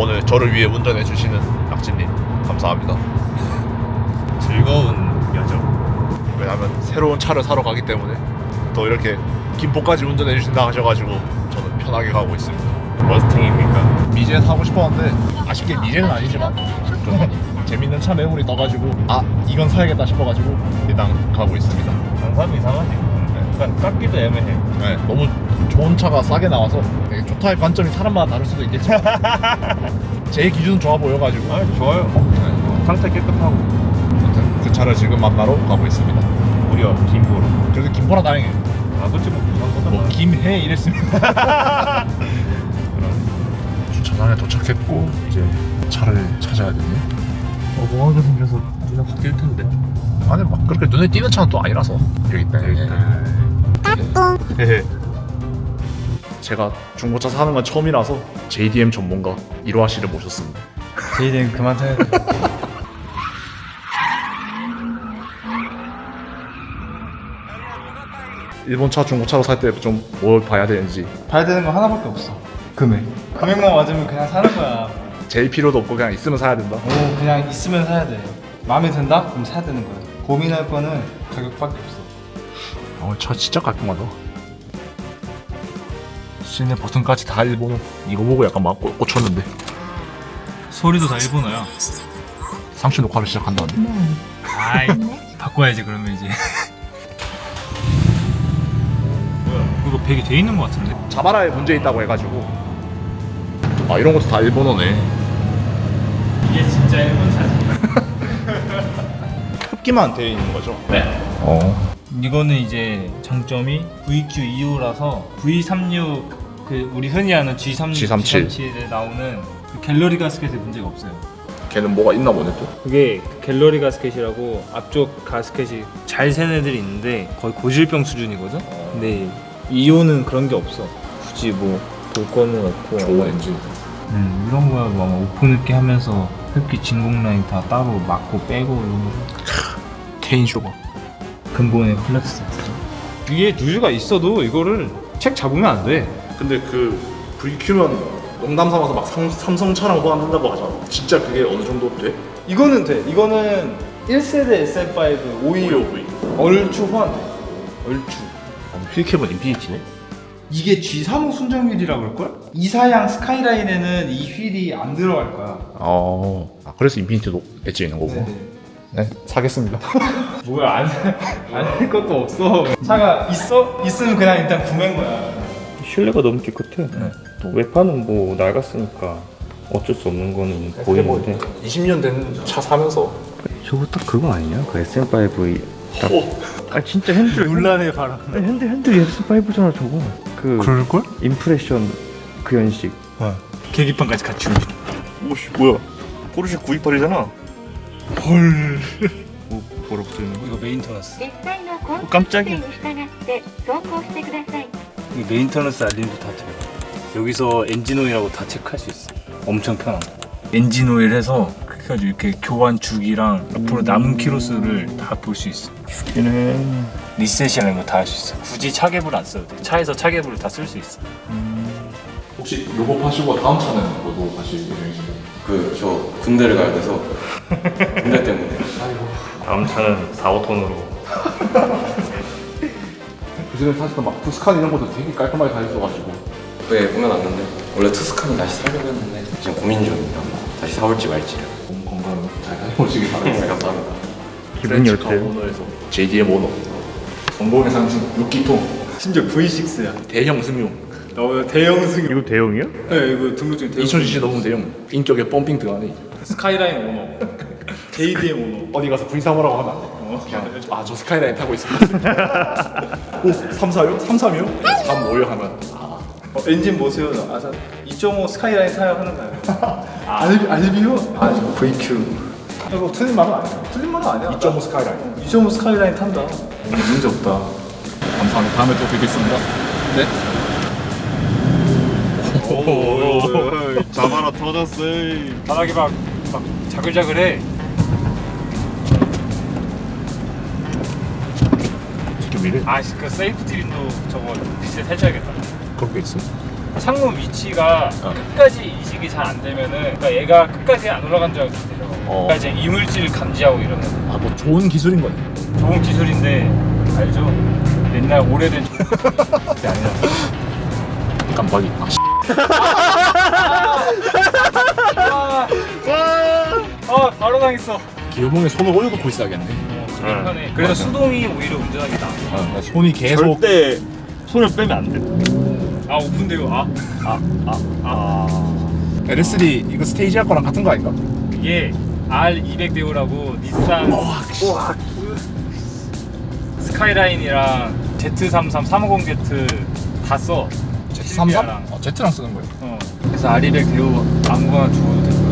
오늘 저를 위해 운전해 주시는 낙진님 감사합니다. 즐거운 여정. 왜냐하면 새로운 차를 사러 가기 때문에 또 이렇게 김포까지 운전해 주신다 하셔가지고 저는 편하게 가고 있습니다. 머스탱입니까? 미제 사고 싶었는데 아쉽게 미제는 아니지만 좀 재밌는 차 매물이 떠가지고 아 이건 사야겠다 싶어가지고 일단 가고 있습니다. 장사도 이상하지. 깎기도 애매해. 네, 너무 좋은 차가 싸게 나와서 되게 좋다의 관점이 사람마다 다를 수도 있겠지만 제 기준은 좋아 보여가지고 아 좋아요. 네, 상태 깨끗하고. 아무튼 그 차를 지금 만나러 가고 있습니다. 무려 김포로. 그래도 김포라 다행이에요. 아 그렇지 뭐 부산보다 뭐 김해 이랬습니다. 주차장에 도착했고 이제 차를 찾아야 되네. 어멍하게 생겨서 눈에 확 띌 텐데. 아니 막 그렇게 눈에 띄는 차는 또 아니라서 여기 있다. 헤헤. 제가 중고차 사는 건 처음이라서 JDM 전문가 이로하 씨를 모셨습니다. JDM 그만 타야 돼. 일본 차 중고차로 살 때 좀 뭘 봐야 되는지 봐야 되는 거 하나밖에 없어. 금액. 금액만 맞으면 그냥 사는 거야. 제일 필요도 없고 그냥 있으면 사야 된다. 오, 그냥 있으면 사야 돼. 마음에 든다? 그럼 사야 되는 거야. 고민할 거는 가격밖에 없어. 차 진짜 깔끔하다. 시내 버튼까지 다 일본어. 이거 보고 약간 막 꽂혔는데. 소리도 다 일본어야. 상시 녹화를 시작한다는데. 아이, 바꿔야지 그러면 이제. 이거 백이 돼 있는 거 같은데? 자바라에 문제 있다고 해가지고. 아 이런 것도 다 일본어네. 이게 진짜 일본 차지. 흡기만 되어 있는 거죠? 네. 이거는 이제 장점이 VQ25라서 V36 그 우리 흔히 아는 G36, G37. G37에 나오는 그 갤러리 가스켓에 문제가 없어요. 걔는 뭐가 있나 보네 또. 그게 갤러리 가스켓이라고 앞쪽 가스켓이 잘 새는 애들이 있는데 거의 고질병 수준이거든. 근데 이오는 그런 게 없어. 굳이 뭐 볼 거는 없고. 좋은 엔진. 이런 거야 뭐 아마 오픈 흡기 하면서 흡기 진공 라인 다 따로 막고 빼고 이런 거. 케인 쇼가. 근본에 플렉스. 위에 누즈가 있어도 이거를 책 잡으면 안 돼. 근데 그 VQ면 농담 삼아서 막 삼성차랑 호환한다고 하잖아. 진짜 그게 어느 정도 돼? 이거는 돼. 이거는 1세대 SM5 525 얼추 호환 돼. 얼추. 휠캡은 인피니티네. 이게 G35 순정 휠이라 그럴걸? 이사양 스카이라인에는 이 휠이 안 들어갈 거야. 아 그래서 인피니티도 엣지 있는 거고. 네 사겠습니다. 뭐야 안할 것도 없어. 차가 있으면 그냥 일단 구매인 거야. 실내가 너무 깨끗해. 외판은 뭐 낡았으니까 어쩔 수 없는 거는 보이는데. 20년 된 차 사면서 저거 딱 그거 아니냐? 그 SM5 딱. 아 진짜 핸들 논란의 바람. 핸들이 SM5잖아 저거. 그 그럴걸? 임프레션 그 연식. 계기판까지 갖춘. 오씨 뭐야 포르쉐 928이잖아. 뭐라고 쓰는 거? 이거 메인터너스. 実際のコン 깜짝이야. に従って走行してください。 이 메인터너스 알림도 다 돼요. 여기서 엔진 오일하고 다 체크할 수 있어. 엄청 편한 거. 엔진 오일 해서 그래가지고 이렇게 교환 주기랑 앞으로 남은 키로수를 다 볼 수 있어. 얘는 리셋이라는 거 다 할 수 있어. 굳이 차계부를 안 써도 돼. 차에서 차계부를 다 쓸 수 있어. 혹시 요거 파시고 다음 차는 뭐도 파실 예정이신가요? 저 군대를 가야 돼서 군대 때문에 다음 차는 4, 5톤으로. 그전에 타시던 막 투스칸 이런 것도 되게 깔끔하게 다 있어가지고. 네 꾸며놨는데 원래 투스칸이 다시 사려고 했는데 지금 고민 중입니다. 다시 사올지 말지. 몸 건강 잘 다녀오시길 네, 바랍니다. 감사합니다. 기분이 프렌치 어때요? 카 오너에서 JDM 오너 성공의 상징 6기통 심지어 V6야. 대형 승용. 대형 승. 이거 대형이야? 네 이거 등록증 대형. 2000cc 넘은 대형. 인격에 펌핑 들어가네. 스카이라인 오너. JDM 오너. 어디 가서 V3호라고 하면 안 돼. 그냥 저 스카이라인 타고 있습니다. 오 3사요? 33이요? 35요 하면 엔진 보세요. 아사 2.5 스카이라인 타요 하는 거야. 알비요? 아 VQ 이거 틀린 말은 아니야. 틀린 말은 아니야. 2.5 스카이라인. 2.5 스카이라인 탄다. 문제 없다. 감사합니다. 다음에 또 뵙겠습니다. 네. 자바라 터졌어. 바닥이 막 자글자글해. 지금 이래? 그 세이프티 린도 저거 리셋 해줘야겠다. 그런 게 있어. 창문 위치가 끝까지 이식이 잘 안 되면은 그러니까 얘가 끝까지 안 올라간 줄 알고 내려. 그러니까 이제 이물질 감지하고 이러는 아, 뭐 좋은 기술인 거네. 좋은 기술인데 알죠? 옛날 오래된 게 아니라 깜빡이. 아, 씨. 바로 당했어. 기어봉에 손을 올려놓고 있어야겠네. 편해. 그래서 수동이 오히려 운전하기 나아. 아, 손이 계속. 절대 손을 빼면 안 돼. 아 오픈돼요. LS3 이거 스테이지할 거랑 같은 거 아닌가? 이게 R200 대우라고 닛산 스카이라인이랑 Z33 350Z 다 써. Z33? Z랑 쓰는 거예요. 그래서 R200 대우 아무거나 주어도 되고요.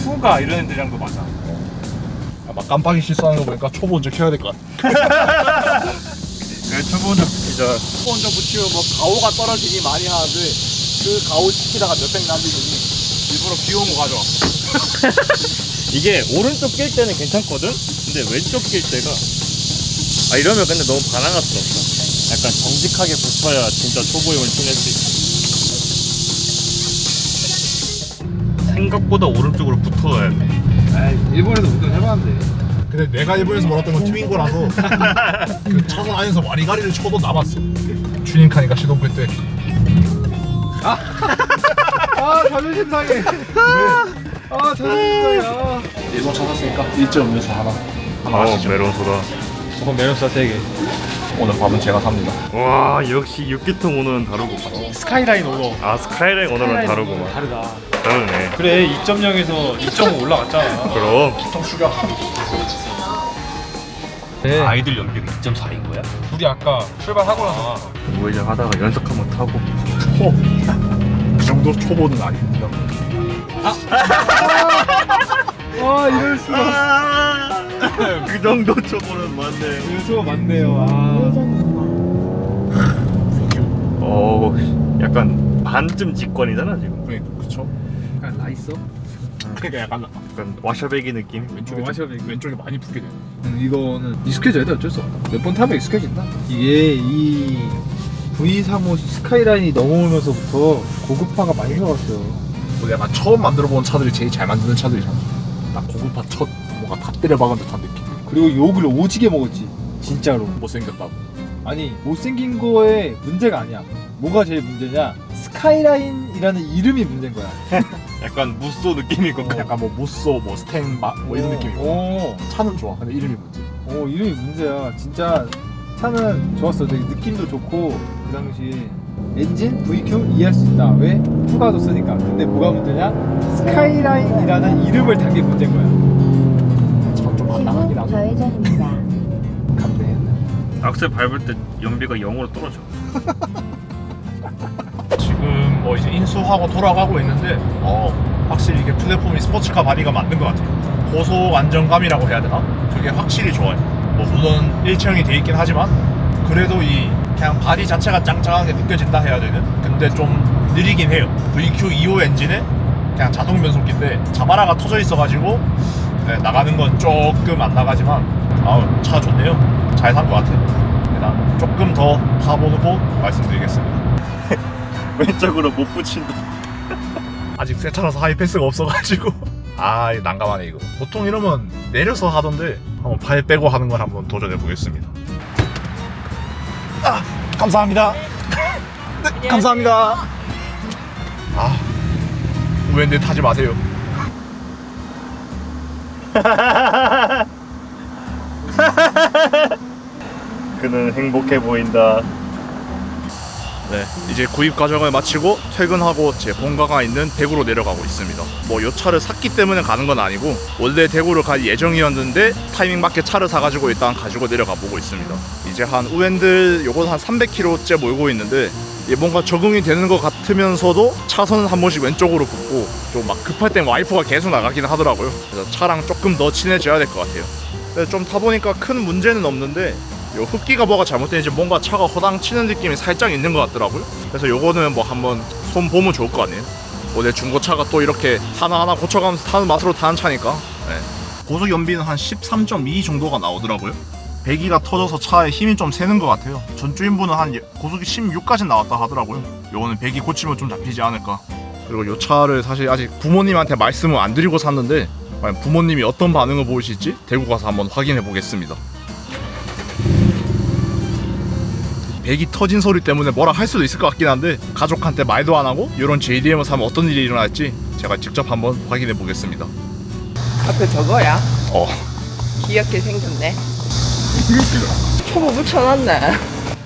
푸가 이런 애들이랑도 맞아. 아, 막 깜빡이 실수하는 거 보니까 초보 운전 켜야 될 것 같아. 그래 초보 운전 진짜 초보 운전 붙이면 뭐 가오가 떨어지니 많이 하는데 그 가오 시키다가 몇백 남기더니 일부러 귀여운 거 가져와. 이게 오른쪽 낄 때는 괜찮거든? 근데 왼쪽 낄 때가 이러면 근데 너무 반항스럽다. 약간 정직하게 붙어야 진짜 초보용을 티낼 수 있어. 생각보다 오른쪽으로 붙어야 돼. 일본에서 운전 해봤는데 근데 내가 일본에서 몰았던 건 트윈고라서 그 차선 안에서 와리가리를 쳐도 남았어. 튜닝카니까 시동 끌 때. 자존심 상해. 자존심 상해. 일본 차 샀으니까 1점 음료수 하나 하시죠. 메론 소다. 저건 메론사 3개. 오늘 밥은 제가 삽니다. 와 역시 6기통 오너는 다르고. 스카이라인 오너. 스카이라인 오너는 다르구만. 다르다. 다르네. 그래 2.0에서 2.5 올라갔잖아. 그럼 좀 죽여. 네. 아이들 연비가 2.4인 거야? 우리 아까 출발하고 나서 우회전 하다가 연석 한번 타고. 그 정도 초보는 아닙니다. 이럴 수가. 그 정도 초보는 맞네. 이럴 수가 많네요. 약간 반쯤 직관이잖아 지금. 그쵸? 약간 나 있어? 그러니까 약간 와샤베기 느낌. 왼쪽에 와샤베기. 왼쪽에 많이 붙게 돼요. 이거는 익숙해져야 돼. 어쩔 수 없다. 몇 번 타면 익숙해진다. 이게 이 V35 스카이라인이 넘어오면서부터 고급화가 많이 들어갔어요. 뭐 약간 처음 만들어본 차들이 제일 잘 만드는 차들이잖아. 딱 고급화 첫 뭔가 다 때려박은 듯한 느낌. 그리고 욕을 오지게 먹었지. 진짜로. 못생겼다고. 아니 못생긴 거에 문제가 아니야. 뭐가 제일 문제냐? 스카이라인이라는 이름이 문제인 거야. 약간 무쏘 느낌이고. 약간 뭐 무쏘, 뭐 스탱, 뭐 이런 느낌이고. 차는 좋아. 근데 이름이 문제. 이름이 문제야. 진짜 차는 좋았어. 되게 느낌도 좋고 그 당시 엔진 VQ 이해할 수 있다. 왜? 푸가 줬으니까. 근데 뭐가 문제냐? 스카이라인이라는 이름을 단 게 문제인 거야. 참좀 나가긴 하죠. 좌회전입니다. 감내. 악셀 밟을 때 연비가 0으로 떨어져. 지금 뭐 이제 인수하고 돌아가고 있는데 확실히 이게 플랫폼이 스포츠카 바디가 맞는 것 같아요. 고속 안정감이라고 해야 되나? 그게 확실히 좋아요. 뭐 물론 일체형이 돼 있긴 하지만 그래도 이 그냥 바디 자체가 짱짱하게 느껴진다 해야 되는. 근데 좀 느리긴 해요. VQ25 엔진에 그냥 자동 변속기인데 자바라가 터져 있어가지고 나가는 건 조금 안 나가지만 차 좋네요. 잘 산 것 같아요. 일단 조금 더 타보고 말씀드리겠습니다. 왼쪽으로 못 붙인다. 아직 새 차라서 하이패스가 없어가지고 이거 난감하네 이거. 보통 이러면 내려서 하던데 한번 팔 빼고 하는 걸 한번 도전해 보겠습니다. 감사합니다. 네, 감사합니다. 우엔데 타지 마세요. 그는 행복해 보인다. 네, 이제 구입 과정을 마치고 퇴근하고 제 본가가 있는 대구로 내려가고 있습니다. 뭐 이 차를 샀기 때문에 가는 건 아니고 원래 대구를 갈 예정이었는데 타이밍 맞게 차를 사가지고 일단 가지고 내려가 보고 있습니다. 이제 한 우엔들 요건 한 300km째 몰고 있는데 이게 뭔가 적응이 되는 것 같으면서도 차선은 한 번씩 왼쪽으로 붙고 좀 막 급할 땐 와이퍼가 계속 나가긴 하더라고요. 그래서 차랑 조금 더 친해져야 될 것 같아요. 근데 좀 타보니까 큰 문제는 없는데 요 흡기가 뭐가 잘못되는지 뭔가 차가 허당치는 느낌이 살짝 있는 것 같더라고요. 그래서 요거는 뭐 한번 손 보면 좋을 것 같네요. 원래 중고차가 또 이렇게 하나하나 고쳐가면서 타는 맛으로 타는 차니까. 고속 연비는 한 13.2 정도가 나오더라고요. 배기가 터져서 차에 힘이 좀 새는 것 같아요. 전주인분은 한 고속이 16까지 나왔다 하더라고요. 요거는 배기 고치면 좀 잡히지 않을까. 그리고 요 차를 사실 아직 부모님한테 말씀을 안 드리고 샀는데 과연 부모님이 어떤 반응을 보이실지 대구 가서 한번 확인해 보겠습니다. 배기 터진 소리 때문에 뭐라 할 수도 있을 것 같긴 한데 가족한테 말도 안 하고 이런 JDM을 사면 어떤 일이 일어날지 제가 직접 한번 확인해 보겠습니다. 앞에 저거야? 어. 귀엽게 생겼네. 초보 붙여놨네.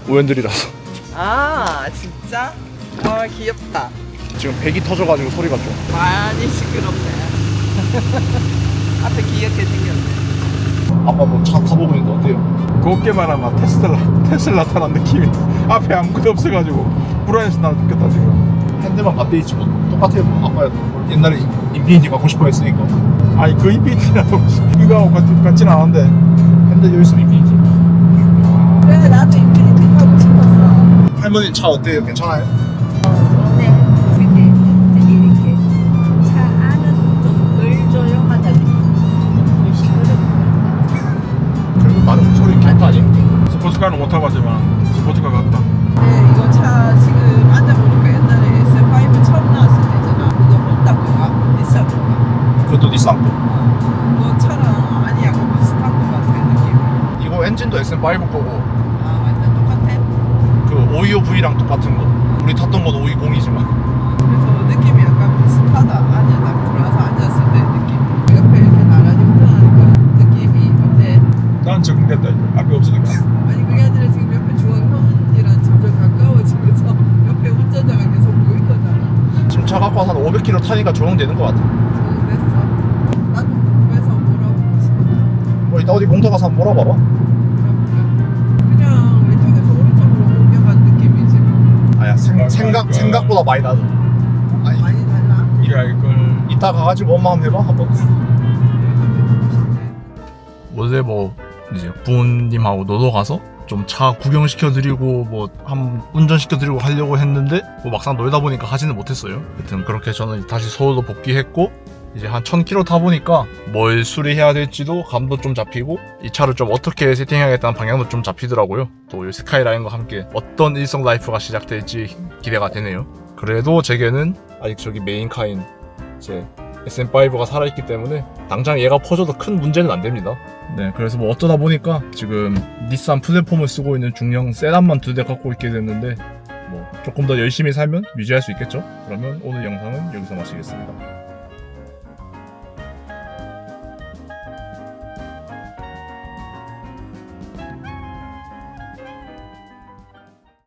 우연들이라서 아 진짜? 와 귀엽다. 지금 배기 터져가지고 소리가 좀. 많이 시끄럽네. 앞에 귀엽게 생겼네. 아빠 뭐 차 타보고 있는데 어때요? 곱게 말하면 테슬라 타는 느낌이 앞에 아무것도 없어가지고 불안해서 나 느꼈다 지금. 핸들만 바뀌어 있지 뭐 똑같아요. 뭐 아빠 옛날에 인피니티 갖고 싶어 했으니까. 아니 그 인피니티라고 이거하고 같진 않은데. 핸들 여기 있으면 인피니티. 그래 나도 인피니티 하고 싶었어. 할머니 차 어때요? 괜찮아요? 네. 근데 이렇게 차 안은 좀 덜 조용하다 그러지. 시끄럽고. 그래도 나는 소리 괜찮다니. 스포츠카는 못 타봤지만 스포츠카 같다. 네 이거 차 지금 앉아보니까 옛날에 S5 처음 나왔을 때잖아. 그거 혼다거가 비싼 거가. 그것도 닛산 거. 그거 차랑 아니 약간 비슷한 거 같아 느낌이. 이거 엔진도 SM5 거고 아 완전 똑같아? 그 525V랑 똑같은 거. 우리 탔던 건 520이지만. 그래서 느낌이 약간 비슷하다. 안에 딱 들어와서 앉았을 때 느낌. 옆에 이렇게 나란히 운전하니까 느낌이 어때? 난 적응됐다 이제 앞에 없으니까. 아니 그게 아니라 지금 옆에 중앙선이랑 점점 가까워지면서 옆에 운전자가 계속 보일 거잖아. 지금 차 갖고 와서 한 500km 타니까 적응되는 것 같아. 적응됐어. 나도 궁금해서 물어보고 싶다. 뭐 이따 어디 공터 가서 한번 몰아봐봐. 그냥 왼쪽에서 오른쪽으로 옮겨간 느낌이지. 아야 생각보다 많이 나죠. 아니 많이 달라. 이거 이걸 이따 가가지고 엄마 한번 해봐 한번. 해보고 싶네. 원래 뭐 이제 부모님하고 놀러 가서 좀 차 구경시켜드리고 뭐 한 운전시켜드리고 하려고 했는데 뭐 막상 놀다 보니까 하지는 못했어요. 하여튼 그렇게 저는 다시 서울로 복귀했고 이제 한 1000km 타보니까 뭘 수리해야 될지도 감도 좀 잡히고 이 차를 좀 어떻게 세팅해야겠다는 방향도 좀 잡히더라고요. 또 이 스카이라인과 함께 어떤 일성 라이프가 시작될지 기대가 되네요. 그래도 제게는 아직 저기 메인카인 제 SM5가 살아있기 때문에 당장 얘가 퍼져도 큰 문제는 안 됩니다. 네, 그래서 뭐 어쩌다 보니까 지금 닛산 플랫폼을 쓰고 있는 중형 세단만 2대 갖고 있게 됐는데 뭐 조금 더 열심히 살면 유지할 수 있겠죠? 그러면 오늘 영상은 여기서 마치겠습니다.